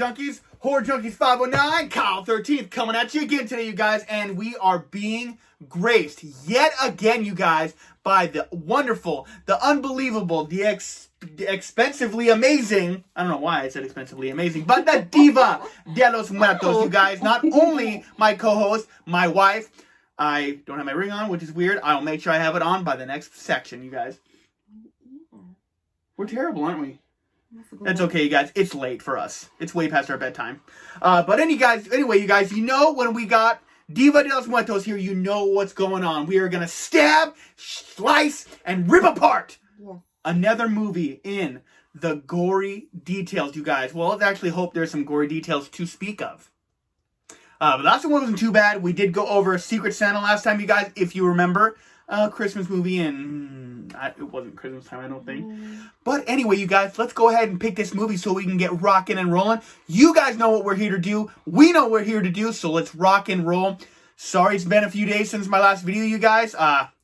junkies. Horror Junkies 509, Kyle 13th coming at you again today, you guys. And we are being graced yet again, you guys, by the wonderful, the unbelievable, the expensively amazing, I don't know why I said expensively amazing, but the Diva de los Muertos, you guys. Not only my co-host, my wife. I don't have my ring on, which is weird. I'll make sure I have it on by the next section, you guys. We're terrible, aren't we? That's okay, you guys. It's late for us. It's way past our bedtime. But anyway, you guys, you know when we got Diva de los Muertos here, you know what's going on. We are going to stab, slice, and rip apart another movie in the gory details, you guys. Well, let's actually hope there's some gory details to speak of. But the last one wasn't too bad. We did go over Secret Santa last time, you guys, if you remember. Christmas movie, and it wasn't Christmas time, I don't think. But anyway, you guys, let's go ahead and pick this movie so we can get rocking and rolling. You guys know what we're here to do. We know what we're here to do, so let's rock and roll. Sorry it's been a few days since my last video, you guys.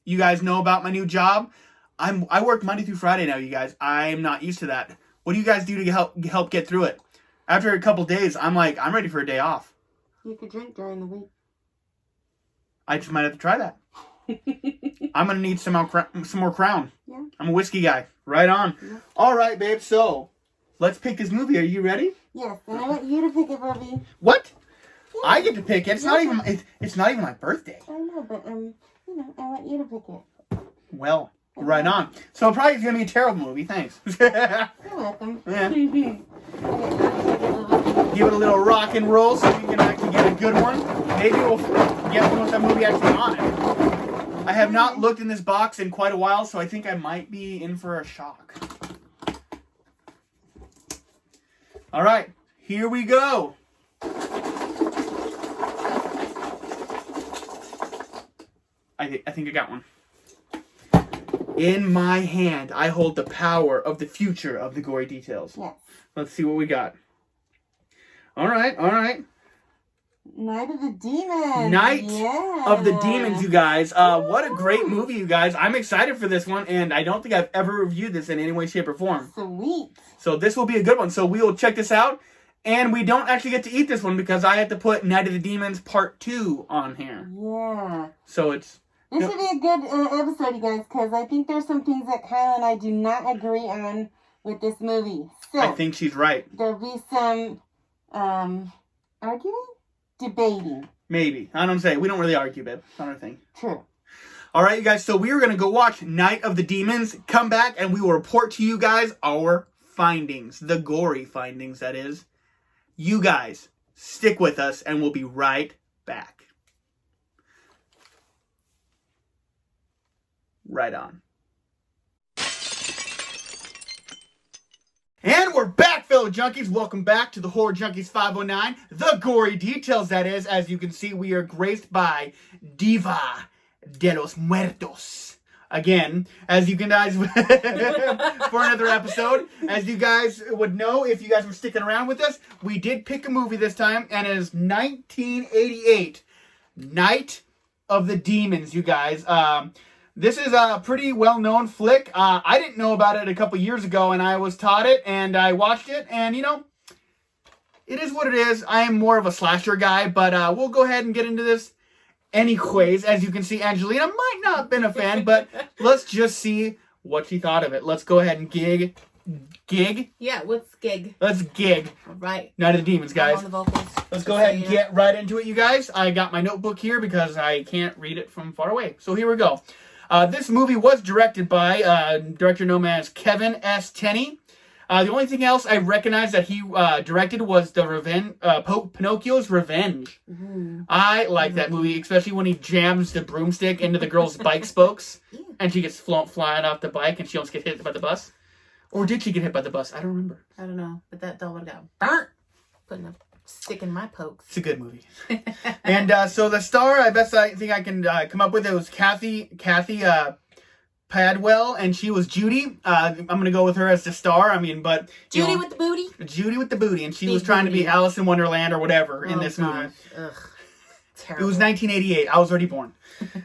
You guys know about my new job. I work Monday through Friday now, you guys. I'm not used to that. What do you guys do to help get through it? After a couple days, I'm ready for a day off. You could drink during the week. I just might have to try that. I'm going to need some more Crown. Yeah. I'm a whiskey guy. Right on. Yeah. All right, babe. So, let's pick this movie. Are you ready? Yes. And I want you to pick it, Bobby. What? Yeah. I get to pick it. It's not even my birthday. I know, but I want you to pick it. Well, right on. So, probably it's going to be a terrible movie. Thanks. You're welcome. Yeah. Give it a little rock and roll so we can actually get a good one. Maybe we'll get one with that movie actually on it. I have not looked in this box in quite a while, so I think I might be in for a shock. All right, here we go. I think I got one. In my hand, I hold the power of the future of the gory details. Yes. Let's see what we got. All right. Night of the Demons. Night of the Demons, you guys. What a great movie, you guys. I'm excited for this one, and I don't think I've ever reviewed this in any way, shape, or form. Sweet. So this will be a good one. So we will check this out, and we don't actually get to eat this one because I had to put Night of the Demons Part 2 on here. Yeah. So it's... This should be a good episode, you guys, because I think there's some things that Kyle and I do not agree on with this movie. So I think she's right. There'll be some arguing? Debating. Maybe. I don't say. We don't really argue, babe. It's not our thing. True. All right, you guys. So we are going to go watch Night of the Demons. Come back and we will report to you guys our findings. The gory findings, that is. You guys, stick with us and we'll be right back. Right on. And we're back, fellow junkies. Welcome back to the Horror Junkies 509. The gory details, that is. As you can see, we are graced by Diva de los Muertos. Again, as you guys, for another episode. As you guys would know, if you guys were sticking around with us, we did pick a movie this time, and it is 1988, Night of the Demons, you guys. This is a pretty well-known flick. I didn't know about it a couple years ago, and I was taught it, and I watched it, and, you know, it is what it is. I am more of a slasher guy, but we'll go ahead and get into this anyways. As you can see, Angelina might not have been a fan, but let's just see what she thought of it. Let's go ahead and gig? Yeah, what's gig? Let's gig. All right. Night of the Demons, guys. I'm on the vocals. Let's go ahead and get right into it, you guys. I got my notebook here because I can't read it from far away. So here we go. This movie was directed by director known as Kevin S. Tenney. The only thing else I recognize that he directed was the Pinocchio's Revenge. Mm-hmm. I like that movie, especially when he jams the broomstick into the girl's bike spokes, and she gets flying off the bike, and she almost gets hit by the bus. Or did she get hit by the bus? I don't remember. I don't know, but that doll would have got burnt putting a stick in my pokes. It's a good movie. And so the star, I think I can come up with, it was Kathy Padwell, and she was Judy. I'm going to go with her as the star. I mean, but... Judy with the booty? Judy with the booty, and she was trying to be Alice in Wonderland or whatever in this movie. Ugh. Terrible. It was 1988. I was already born.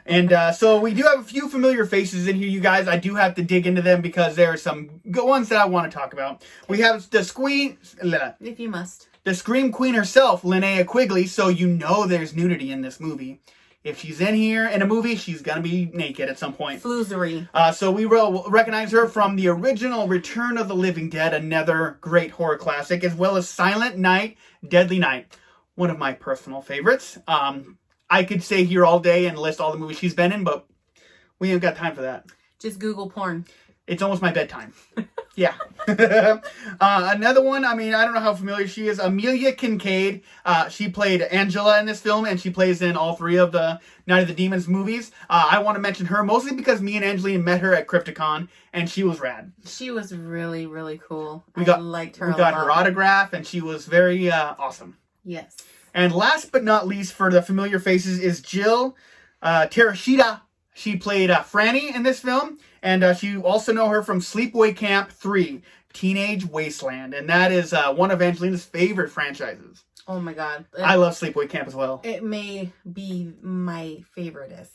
And so we do have a few familiar faces in here, you guys. I do have to dig into them because there are some good ones that I want to talk about. We have the If you must. the Scream Queen herself, Linnea Quigley, so you know there's nudity in this movie. If she's in here in a movie, she's going to be naked at some point. Floozery. So we will recognize her from the original Return of the Living Dead, another great horror classic, as well as Silent Night, Deadly Night, one of my personal favorites. I could stay here all day and list all the movies she's been in, but we ain't got time for that. Just Google porn. It's almost my bedtime. Yeah. Another one, I mean, I don't know how familiar she is. Amelia Kincaid. She played Angela in this film, and she plays in all 3 of the Night of the Demons movies. I want to mention her mostly because me and Angeline met her at Crypticon, and she was rad. She was really, really cool. I liked her a lot. We got her autograph, and she was very awesome. Yes. And last but not least, for the familiar faces, is Jill Terashita. She played Franny in this film, and you also know her from Sleepaway Camp 3, Teenage Wasteland, and that is one of Angelina's favorite franchises. Oh my god. I love Sleepaway Camp as well. It may be my favoritist.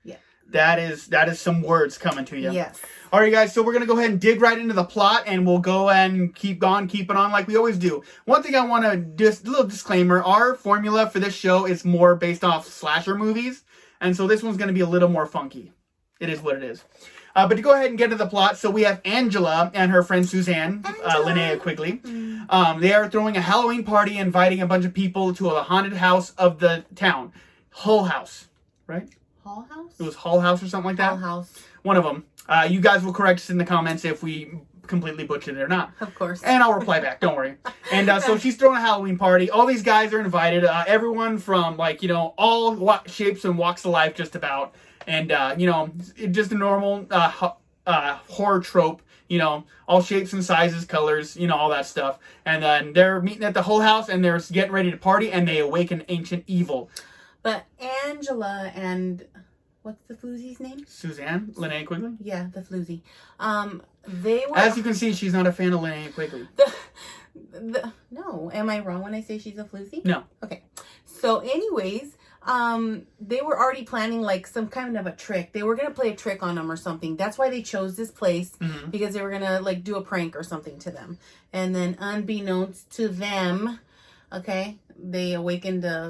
Yeah. That is some words coming to you. Yes. All right, guys, so we're going to go ahead and dig right into the plot, and we'll go and keep it on like we always do. One thing I want to just, a little disclaimer, our formula for this show is more based off slasher movies, and so this one's going to be a little more funky. It is what it is. But to go ahead and get to the plot, so we have Angela and her friend Suzanne, Linnea Quigley. They are throwing a Halloween party, inviting a bunch of people to a haunted house of the town. Hull House, right? Hall House? It was Hull House or something like that? Hall House. One of them. You guys will correct us in the comments if we completely butchered it or not. Of course. And I'll reply back, don't worry. And so she's throwing a Halloween party. All these guys are invited. Everyone from, all shapes and walks of life just about. And, just a normal horror trope. All shapes and sizes, colors, all that stuff. And then they're meeting at the Hull House, and they're getting ready to party, and they awaken ancient evil. But Angela and... What's the floozy's name? Suzanne? Linnea Quigley? Yeah, the floozy. They were... As you can see, she's not a fan of Linnea Quigley. No. Am I wrong when I say she's a floozy? No. Okay. So anyways, they were already planning some kind of a trick. They were going to play a trick on them or something. That's why they chose this place, because they were going to do a prank or something to them. And then unbeknownst to them, okay, they awakened a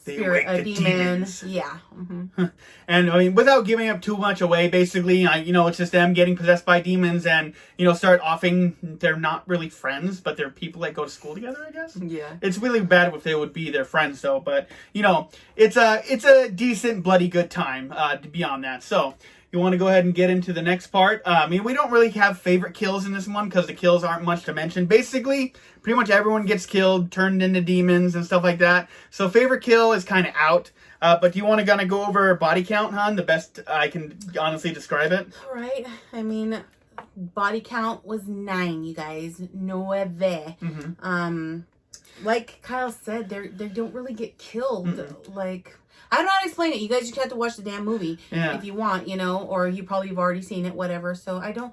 demon. Yeah. Mm-hmm. And I mean, without giving up too much away, basically, it's just them getting possessed by demons, and start offing. They're not really friends, but they're people that go to school together, I guess. Yeah. It's really bad if they would be their friends, though. But it's a decent, bloody good time. Beyond that, so. You want to go ahead and get into the next part? We don't really have favorite kills in this one because the kills aren't much to mention. Basically, pretty much everyone gets killed, turned into demons and stuff like that. So favorite kill is kind of out. But do you want to go over body count, hon? The best I can honestly describe it. All right. Body count was 9, you guys. 9. Mm-hmm. Like Kyle said, they don't really get killed. I don't know how to explain it. You guys just have to watch the damn movie if you want, or you probably have already seen it, whatever. So I don't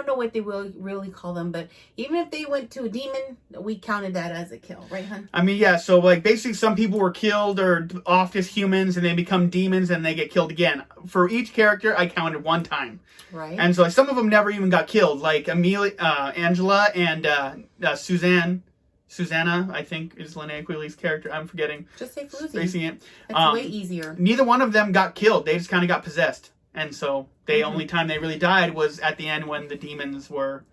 know what they will really call them, but even if they went to a demon, we counted that as a kill, right, hun? Yeah. So basically, some people were killed or off as humans, and they become demons, and they get killed again. For each character, I counted 1 time. Right. And so some of them never even got killed, like Angela and Susanna, I think, is Linnea Quigley's character. I'm forgetting. Just say floozy. Spacing it. That's way easier. Neither one of them got killed. They just kind of got possessed. And so the only time they really died was at the end when the demons were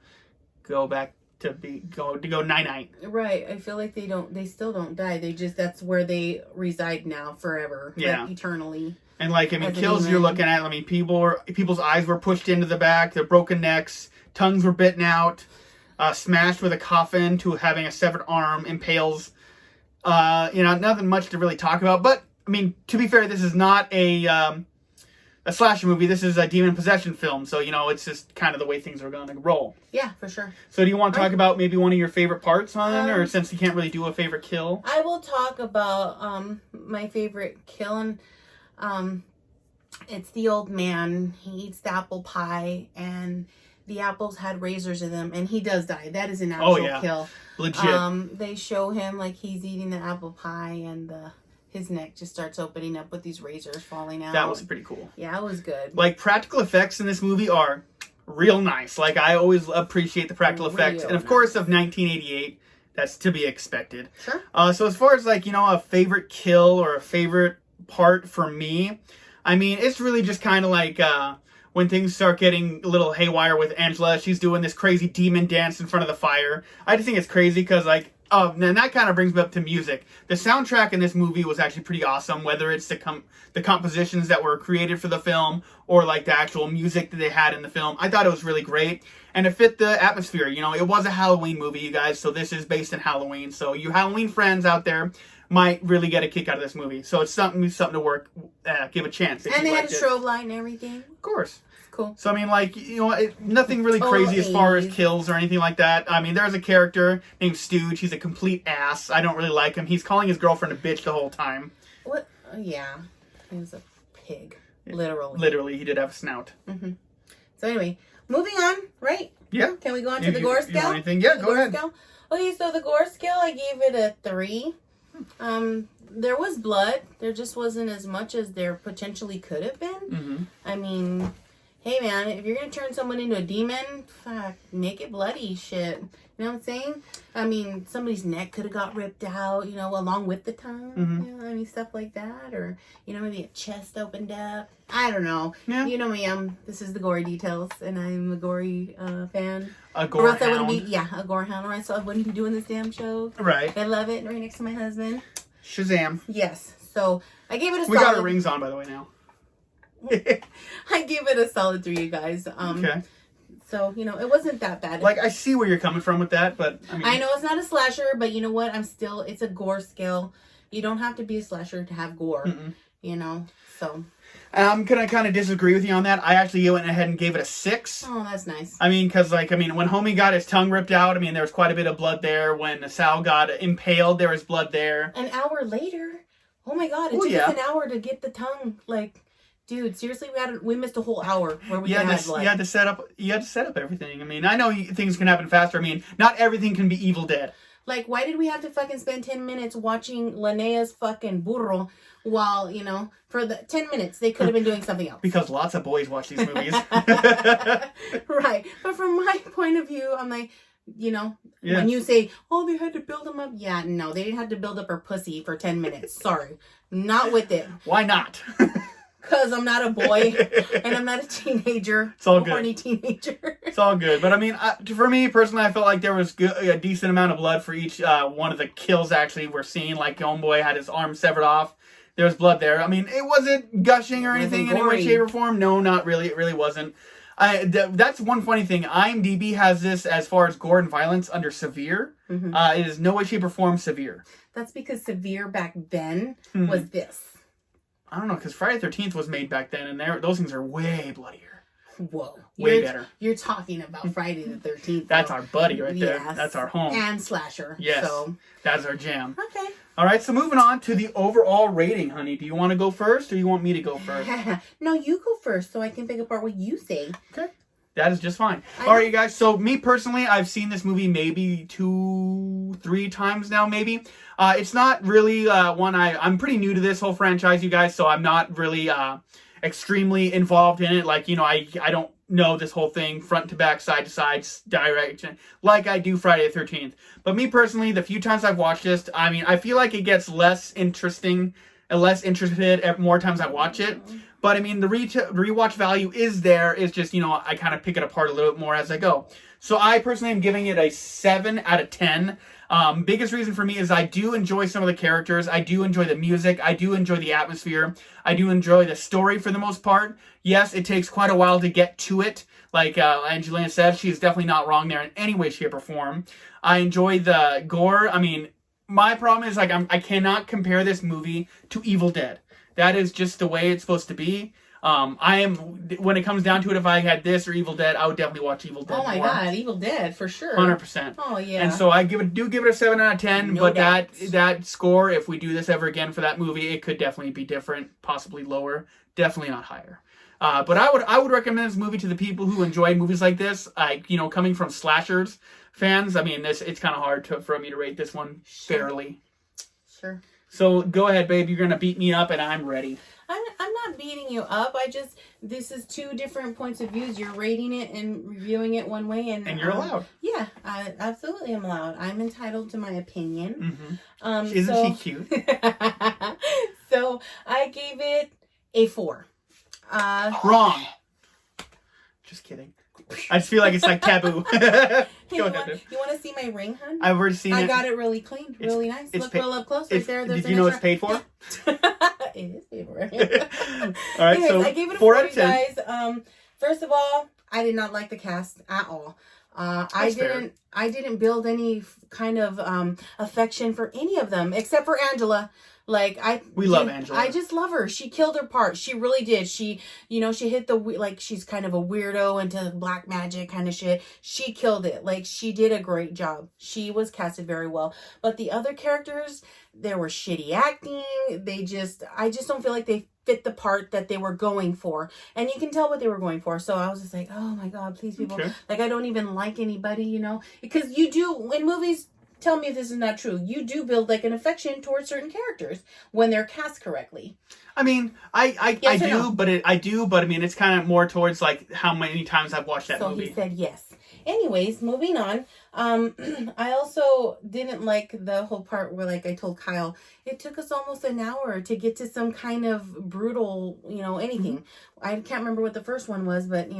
go 9-9. Right. I feel like they still don't die. That's where they reside now forever. Yeah. Eternally. And kills you're looking at, people's eyes were pushed into the back, their broken necks, tongues were bitten out. Smashed with a coffin to having a severed arm, impales. Nothing much to really talk about. But, to be fair, this is not a slasher movie. This is a demon possession film. So, it's just kind of the way things are going to roll. Yeah, for sure. So, do you want to talk about maybe one of your favorite parts on it? Or since you can't really do a favorite kill? I will talk about my favorite kill. And it's the old man. He eats the apple pie, and... the apples had razors in them, and he does die. That is an actual kill. Legit. They show him he's eating the apple pie, and his neck just starts opening up with these razors falling out. That was pretty cool. Yeah, it was good. Practical effects in this movie are real nice. I always appreciate the practical effects. And of course, of 1988, That's to be expected. Sure. So as far as like, a favorite kill or a favorite part for me, I mean, it's really just kind of like when things start getting a little haywire with Angela. She's doing this crazy demon dance in front of the fire. I just think it's crazy because like, and that kind of brings me up to music. The soundtrack in this movie was actually pretty awesome, whether it's the compositions that were created for the film or like the actual music that they had in the film. I thought it was really great, and it fit the atmosphere. It was a Halloween movie, you guys, so this is based in Halloween. So you Halloween friends out there might really get a kick out of this movie. So it's something to give a chance. And they had a strobe light and everything. Of course. Cool. So, I mean, like, nothing really crazy as far as kills or anything like that. I mean, there's a character named Stooge. He's a complete ass. I don't really like him. He's calling his girlfriend a bitch the whole time. What? Yeah. He was a pig. Literally. Literally, he did have a snout. Mm-hmm. So, anyway, moving on, right? Yeah. Can we go on to the Gore scale? Anything? Yeah, go ahead. Scale? Okay, so the Gore scale, I gave it a 3. There was blood. There just wasn't as much as there potentially could have been. Mm-hmm. I mean, hey man, if you're gonna turn someone into a demon, fuck, make it bloody, shit. You know what I'm saying? I mean, somebody's neck could have got ripped out, along with the tongue. Mm-hmm. I mean, stuff like that, or maybe a chest opened up. I don't know. Yeah. You know me. This is the Gory details, and I'm a Gory fan. A Gore hound. I wouldn't be, a Gore hound, right? So I wouldn't be doing this damn show. Right. I love it. Right next to my husband. Shazam. Yes. So I gave it a. We got our rings on, by the way, now. I give it a solid 3, you guys. Okay. So, it wasn't that bad. Like, I see where you're coming from with that, but I mean... I know it's not a slasher, but you know what? It's a Gore scale. You don't have to be a slasher to have gore, so... I'm going to kind of disagree with you on that. I actually went ahead and gave it a 6. Oh, that's nice. I mean, because, when Homie got his tongue ripped out, I mean, there was quite a bit of blood there. When Sal got impaled, there was blood there. An hour later? Oh my god, it took us an hour to get the tongue, Dude, seriously, we missed a whole hour where we had blood. You had to set up everything. I mean, I know things can happen faster. I mean, not everything can be Evil Dead. Like, why did we have to fucking spend 10 minutes watching Linnea's fucking burro while, for the 10 minutes they could have been doing something else? Because lots of boys watch these movies. Right. But from my point of view, I'm like, when you say, oh, they had to build them up. Yeah, no, they didn't have to build up her pussy for 10 minutes. Sorry. Not with it. Why not? Because I'm not a boy and I'm not a teenager. It's all good. Horny teenager. It's all good. But I mean, for me personally, I felt like there was a decent amount of blood for each one of the kills actually we're seeing. Like, Homeboy had his arm severed off. There was blood there. I mean, it wasn't gushing or anything in any way, shape, or form. No, not really. It really wasn't. That's one funny thing. IMDb has this as far as gore and violence under severe. Mm-hmm. It is no way, shape, or form severe. That's because severe back then was this. I don't know, because Friday the 13th was made back then, and those things are way bloodier. Whoa. Way better. You're talking about Friday the 13th. That's our buddy right there. Yes. That's our home. And slasher. Yes. So. That's our jam. Okay. All right, so moving on to the overall rating, honey. Do you want to go first, or you want me to go first? No, you go first, so I can pick apart what you say. Okay. That is just fine. All right, you guys. So me personally, I've seen this movie maybe 2-3 times now, maybe. It's not really one I'm pretty new to this whole franchise, you guys, so I'm not really extremely involved in it. Like, I don't know this whole thing front to back, side to side, direction, like I do Friday the 13th. But me personally, the few times I've watched this, I mean, I feel like it gets less interesting and less interested more times I watch it. But I mean, the rewatch value is there. It's just, I kind of pick it apart a little bit more as I go. So I personally am giving it a 7 out of 10. Biggest reason for me is I do enjoy some of the characters. I do enjoy the music. I do enjoy the atmosphere. I do enjoy the story for the most part. Yes, it takes quite a while to get to it. Like Angelina said, she's definitely not wrong there in any way, shape, or form. I enjoy the gore. I mean, my problem is I cannot compare this movie to Evil Dead. That is just the way it's supposed to be. When it comes down to it, if I had this or Evil Dead, I would definitely watch Evil Dead. Oh my god, Evil Dead for sure. 100%. Oh yeah. And so I give it a 7 out of 10. No but doubt. that score, if we do this ever again for that movie, it could definitely be different, possibly lower, definitely not higher. But I would recommend this movie to the people who enjoy movies like this. Coming from slashers fans, I mean, it's kind of hard for me to rate this one fairly. Sure. So go ahead, babe. You're gonna beat me up, and I'm ready. I'm not beating you up. This is two different points of views. You're rating it and reviewing it one way, and you're allowed. Yeah, I absolutely am allowed. I'm entitled to my opinion. Mm-hmm. Isn't she cute? So I gave it a 4. Wrong. Just kidding. I just feel like it's like taboo. Hey, you want to see my ring, hun? I've already seen it. I got it really clean, really nice. Look real up close right there. Did you know it's paid for? It is paid for. All right, Anyways, so I gave it a 4 4, out of 10. guys. First of all, I did not like the cast at all. I didn't build any kind of affection for any of them except for Angela. We love Angela. I just love her. She killed her part. She really did. She hit she's kind of a weirdo into black magic kind of shit. She killed it. She did a great job. She was casted very well. But the other characters, they were shitty acting. I just don't feel like they fit the part that they were going for. And you can tell what they were going for. So I was just like, oh my God, please, people. Okay. I don't even like anybody, because you do in movies. Tell me if this is not true. You do build an affection towards certain characters when they're cast correctly. I mean, I do, no? but I mean, it's kind of more towards how many times I've watched that movie. So he said yes. Anyways, moving on. I also didn't like the whole part where, I told Kyle, it took us almost an hour to get to some kind of brutal, anything. Mm-hmm. I can't remember what the first one was, but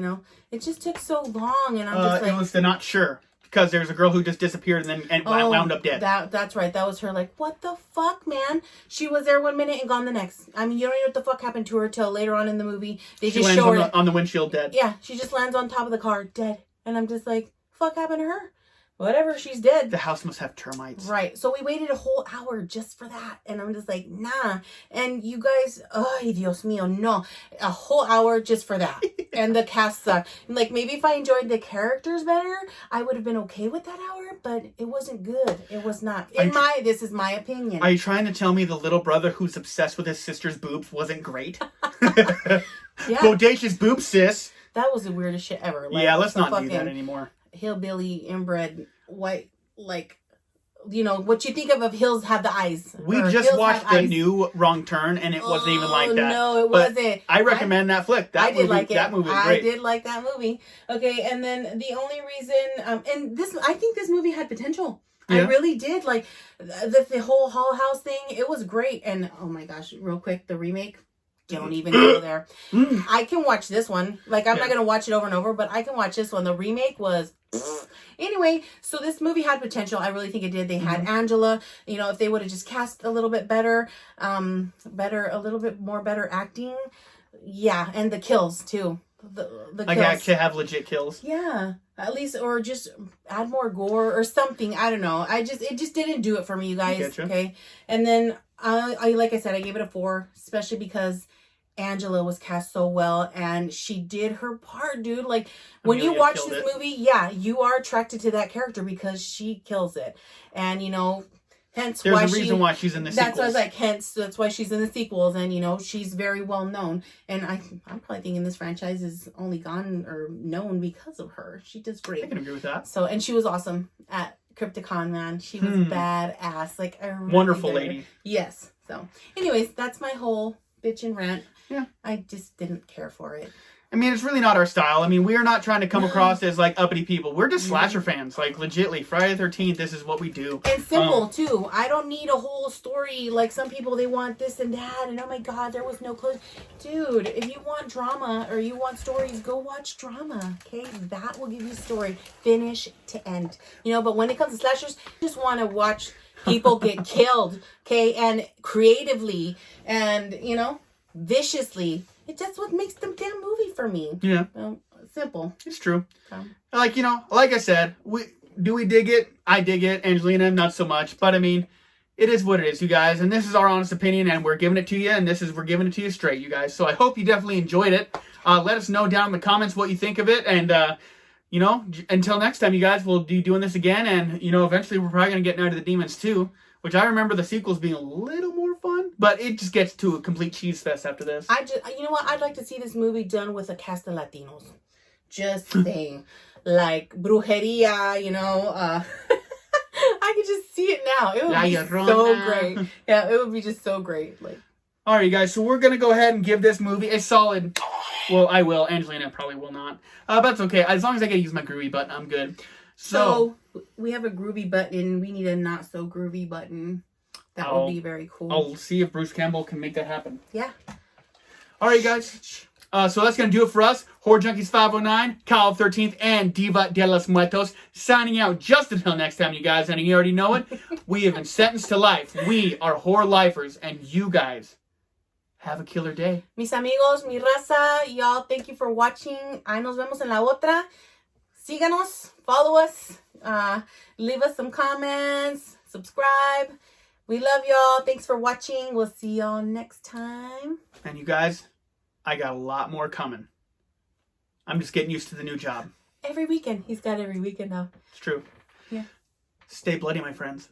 it just took so long, and I'm just it was the Not Sure. Because there's a girl who just disappeared and wound up dead. That's right. That was her. What the fuck, man? She was there 1 minute and gone the next. I mean, you don't know what the fuck happened to her till later on in the movie. She just show her on the windshield dead. Yeah, she just lands on top of the car dead, and I'm just like, fuck happened to her? Whatever, she's dead. The house must have termites. Right. So we waited a whole hour just for that. And I'm just like, nah. And you guys, ay, Dios mío, no. A whole hour just for that. And the cast sucked. Maybe if I enjoyed the characters better, I would have been okay with that hour. But it wasn't good. It was not. This is my opinion. Are you trying to tell me the little brother who's obsessed with his sister's boobs wasn't great? Yeah. Bodacious boob, sis. That was the weirdest shit ever. Yeah, let's not do that anymore. Hillbilly, inbred, white, what you think of hills have the eyes. We just watched the new Wrong Turn, and it wasn't even like that. No, it wasn't. I recommend that flick. I did like it. That movie was great. I did like that movie. Okay, and then the only reason, I think this movie had potential. Yeah. I really did. The whole Hall House thing, it was great. And oh my gosh, real quick, the remake. Don't even go there. I can watch this one. I'm not going to watch it over and over, but I can watch this one. The remake was... Anyway, so this movie had potential. I really think it did. They had Angela. If they would have just cast a little bit better, a little bit more better acting. Yeah, and the kills, too. The kills. Actually have legit kills. Yeah. At least, or just add more gore or something. I don't know. It just didn't do it for me, you guys. Okay? And then, like I said, I gave it a 4, especially because... Angela was cast so well, and she did her part, dude. When you watch this movie, yeah, you are attracted to that character because she kills it. And, hence There's a reason why she's in the sequels. That's what I was like, hence, that's why she's in the sequels. And, she's very well known. And I'm probably thinking this franchise is only gone or known because of her. She does great. I can agree with that. So, and she was awesome at Crypticon, man. She was badass. Wonderful lady. Yes. So, anyways, that's my whole bitch and rant. Yeah. I just didn't care for it. I mean, it's really not our style. I mean, we are not trying to come across as uppity people. We're just slasher fans. Legitly, Friday the 13th, this is what we do. And simple, too. I don't need a whole story. Some people, they want this and that. And oh my God, there was no clue. Dude, if you want drama or you want stories, go watch drama. Okay? That will give you a story. Finish to end. But when it comes to slashers, I just want to watch people get killed. Okay? And creatively and, viciously. That's what makes the damn movie for me. Yeah. Simple. It's true. Like I said, we dig it? I dig it. Angelina, not so much. But I mean, it is what it is, you guys. And this is our honest opinion, and we're giving it to you, and we're giving it to you straight, you guys. So I hope you definitely enjoyed it. Let us know down in the comments what you think of it. And, until next time, you guys, we'll be doing this again. And, eventually we're probably going to get Night of the Demons too. Which I remember the sequels being a little more fun, but it just gets to a complete cheese fest after this. You know what? I'd like to see this movie done with a cast of Latinos. Just saying. Brujeria, I could just see it now. It would be so great. Yeah, it would be just so great. All right, you guys. So we're gonna go ahead and give this movie a solid. Well, I will. Angelina probably will not. But that's okay. As long as I get to use my groovy button, I'm good. So we have a groovy button. We need a not so groovy button. That will be very cool. I'll see if Bruce Campbell can make that happen. Yeah. All right, guys. So that's going to do it for us. Horror Junkies 509, Kyle 13th, and Diva de los Muertos signing out just until next time, you guys. And you already know it. We have been sentenced to life. We are horror lifers, and you guys have a killer day. Mis amigos, mi raza, y'all, thank you for watching. Ahí nos vemos en la otra. Síganos, follow us, leave us some comments, subscribe. We love y'all. Thanks for watching. We'll see y'all next time. And you guys, I got a lot more coming. I'm just getting used to the new job. Every weekend. He's got every weekend now. It's true. Yeah. Stay bloody, my friends.